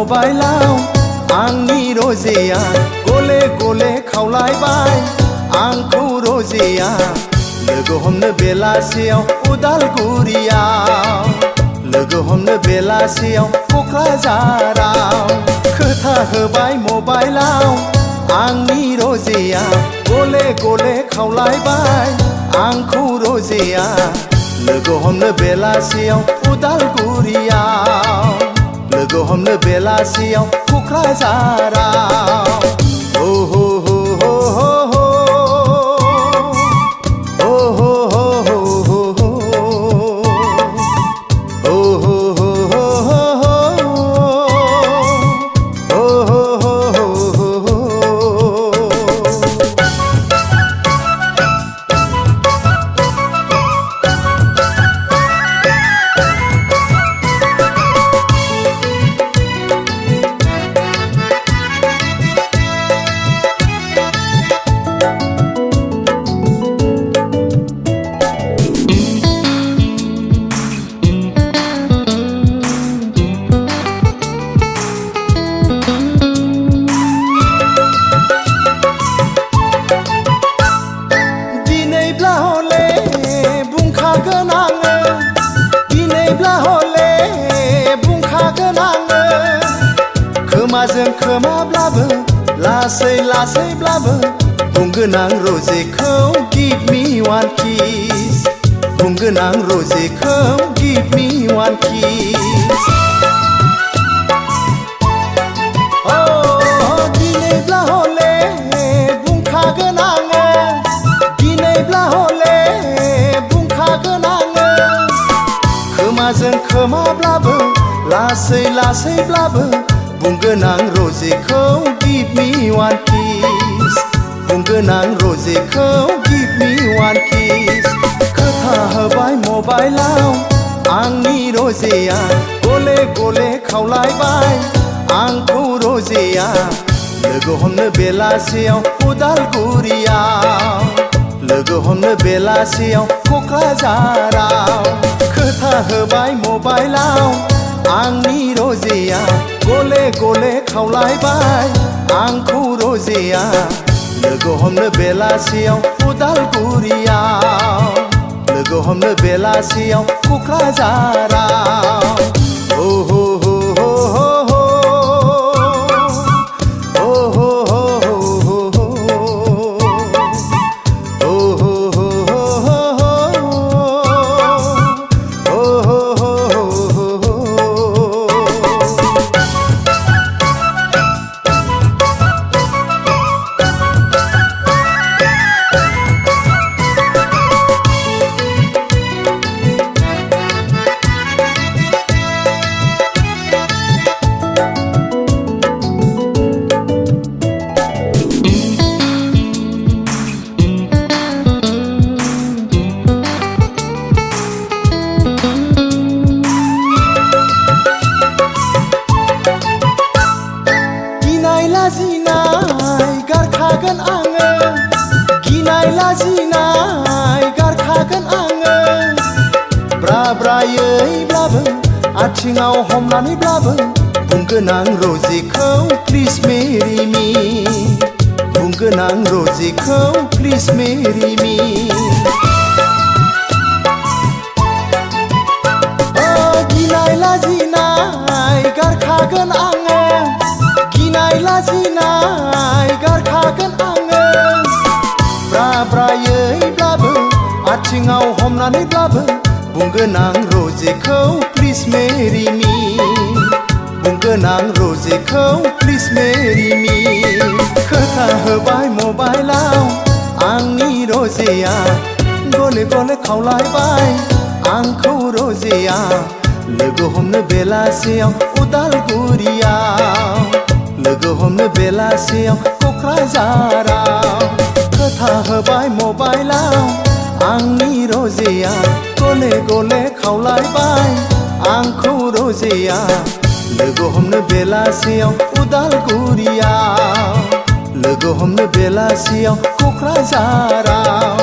मबाइलाव आंनि रजेया गले गले खावलायबाय आंखौ रजेया लोगो हमनो बेलासियाव उदालगुरियाव लोगो हमनो बेलासियाव क'क्राझाराव खोथा होबाय मबाइलाव आंनि रजेया गले गले खावलायबाय आंखौ रजेया लोगो हमनो बेलासियाव उदालगुरियाव लोगो हमनो बेलासियाव क'क्राझाराव हो हो हो हो हो खोमाजों खोमाब्लाबो लासै लासैब्लाबो बुंगोन आं रजेखौ गिभ मी वान किस बुंगोन आं रजेखौ गिभ मी वान किस दिनैब्ला हले बुंखागोन आङो दिनैब्ला हले बुंखागोन आङो खोमाजों खोमाब्लाबो लासै लासैब्लाबो बुंगोन आं रजेखौ गिभ मी वान किस बुंगोन आं रजेखौ गिभ मी वान किस खोथा होबाय मबाइलाव आंनि रजेया गले गले खावलायबाय आंखौ रजेया लोगो हमनो बेलासियाव उदालगुरियाव लोगो हमनो बेलासियाव क'क्राझाराव खोथा होबाय मबाइलाव आंनि रजेया गले गले खावलायबाय आंखौ रजेया लोगो हमनो बेलासियाव उदालगुरियाव लोगो हमनो बेलासियाव क'क्राझाराव हो हो हो हो हो गारखागोन आङो गिनाय लाजिनाय गारखागोन आङो ब्रा ब्रायैब्लाबो आथिङाव हमनानैब्लाबो बुंगोन आं रजेखौ प्लिज मेरि मी बुंगोन आं रजेखौ प्लिज मेरि मी गिनाय लाजिनाय गारखागोन आङो गिनाय लाजिनाय गारखागोन आङो ब्रा ब्रायैब्लाबो आथिङाव हमनानैब्लाबो बुंगोन आं रजेखौ प्लिज मेरि मी बुंगोन आं रजेखौ प्लिज मेरि मी खोथा होबाय मबाइलाव आंनि रजेया गले गले खावलायबाय आंखौ रजेया लोगो हमनो बेलासियाव उदालगुरियाव लोगो हमनो बेलासियाव क'क्राझाराव खोथा होबाय मबाइलाव आंनि रजेया गले गले खावलायबाय आंखौ रजेया लोगो हमनो बेलासियाव उदालगुरियाव लोगो हमनो बेलासियाव क'क्राझाराव